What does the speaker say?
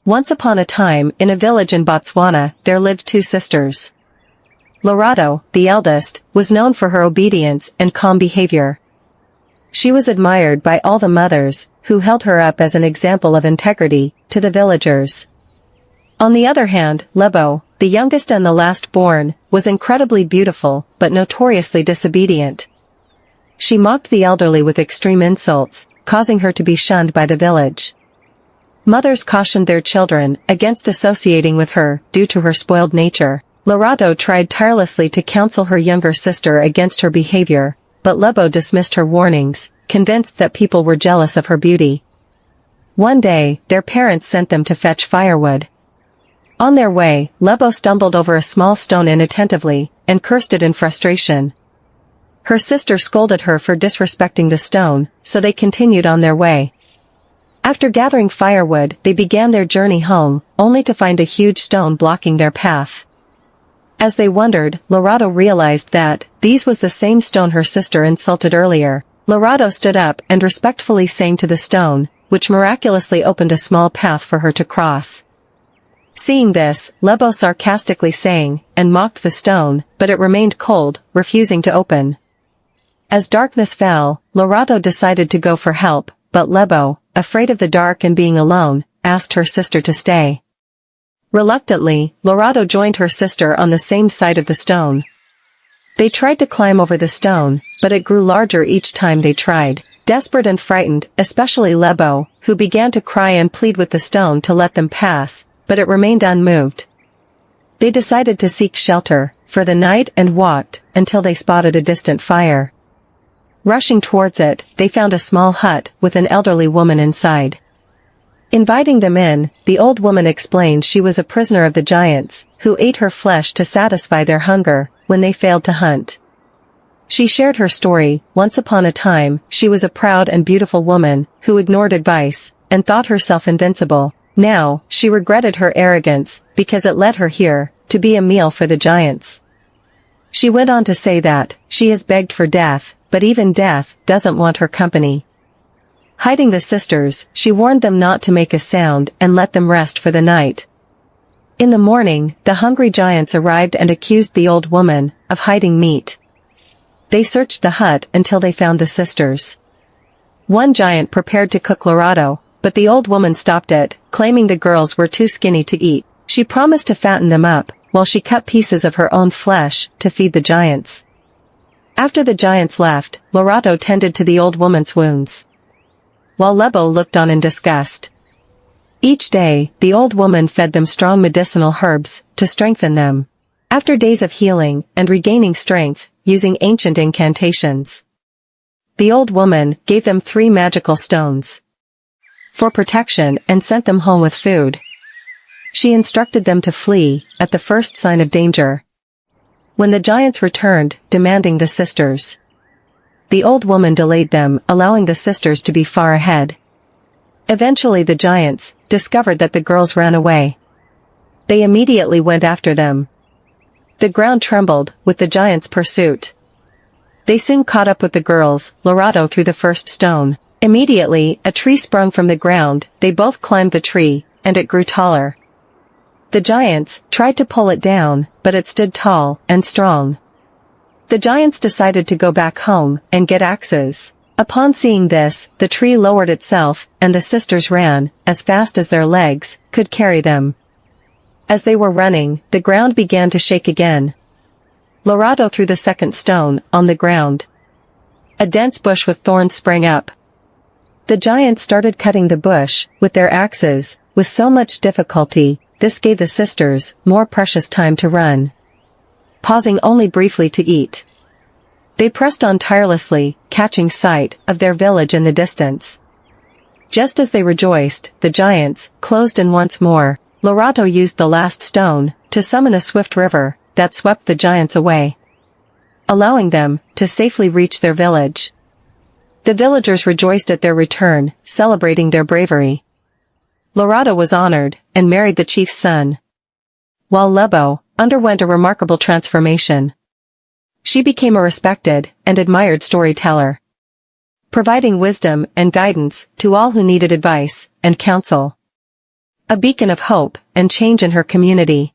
Once upon a time, in a village in Botswana, there lived two sisters. Lerato, the eldest, was known for her obedience and calm behavior. She was admired by all the mothers, who held her up as an example of integrity to the villagers. On the other hand, Lebo, the youngest and the last born, was incredibly beautiful, but notoriously disobedient. She mocked the elderly with extreme insults, causing her to be shunned by the village. Mothers cautioned their children against associating with her due to her spoiled nature. Lerato tried tirelessly to counsel her younger sister against her behavior, but Lebo dismissed her warnings, convinced that people were jealous of her beauty. One day, their parents sent them to fetch firewood. On their way, Lebo stumbled over a small stone inattentively, and cursed it in frustration. Her sister scolded her for disrespecting the stone, so they continued on their way. After gathering firewood, they began their journey home, only to find a huge stone blocking their path. As they wondered, Lerato realized that these was the same stone her sister insulted earlier. Lerato stood up and respectfully sang to the stone, which miraculously opened a small path for her to cross. Seeing this, Lebo sarcastically sang and mocked the stone, but it remained cold, refusing to open. As darkness fell, Lerato decided to go for help, but Lebo, afraid of the dark and being alone, asked her sister to stay. Reluctantly, Lerato joined her sister on the same side of the stone. They tried to climb over the stone, but it grew larger each time they tried. Desperate and frightened, especially Lebo, who began to cry and plead with the stone to let them pass, but it remained unmoved. They decided to seek shelter for the night and walked until they spotted a distant fire. Rushing towards it, they found a small hut with an elderly woman inside. Inviting them in, the old woman explained she was a prisoner of the giants, who ate her flesh to satisfy their hunger when they failed to hunt. She shared her story. Once upon a time, she was a proud and beautiful woman who ignored advice and thought herself invincible. Now, she regretted her arrogance because it led her here to be a meal for the giants. She went on to say that she has begged for death, but even death doesn't want her company. Hiding the sisters, she warned them not to make a sound and let them rest for the night. In the morning, the hungry giants arrived and accused the old woman of hiding meat. They searched the hut until they found the sisters. One giant prepared to cook Lerato, but the old woman stopped it, claiming the girls were too skinny to eat. She promised to fatten them up, while she cut pieces of her own flesh to feed the giants. After the giants left, Lerato tended to the old woman's wounds, while Lebo looked on in disgust. Each day, the old woman fed them strong medicinal herbs to strengthen them. After days of healing and regaining strength, using ancient incantations, the old woman gave them 3 magical stones for protection and sent them home with food. She instructed them to flee at the first sign of danger. When the giants returned, demanding the sisters, the old woman delayed them, allowing the sisters to be far ahead. Eventually the giants discovered that the girls ran away. They immediately went after them. The ground trembled with the giants' pursuit. They soon caught up with the girls. Lerato threw the first stone. Immediately, a tree sprung from the ground. They both climbed the tree, and it grew taller. The giants tried to pull it down, but it stood tall and strong. The giants decided to go back home and get axes. Upon seeing this, the tree lowered itself, and the sisters ran as fast as their legs could carry them. As they were running, the ground began to shake again. Lerato threw the second stone on the ground. A dense bush with thorns sprang up. The giants started cutting the bush with their axes. With so much difficulty, this gave the sisters more precious time to run, pausing only briefly to eat. They pressed on tirelessly, catching sight of their village in the distance. Just as they rejoiced, the giants closed in once more. Lerato used the last stone to summon a swift river that swept the giants away, allowing them to safely reach their village. The villagers rejoiced at their return, celebrating their bravery. Lerato was honored and married the chief's son, while Lebo underwent a remarkable transformation. She became a respected and admired storyteller, providing wisdom and guidance to all who needed advice and counsel. a beacon of hope and change in her community.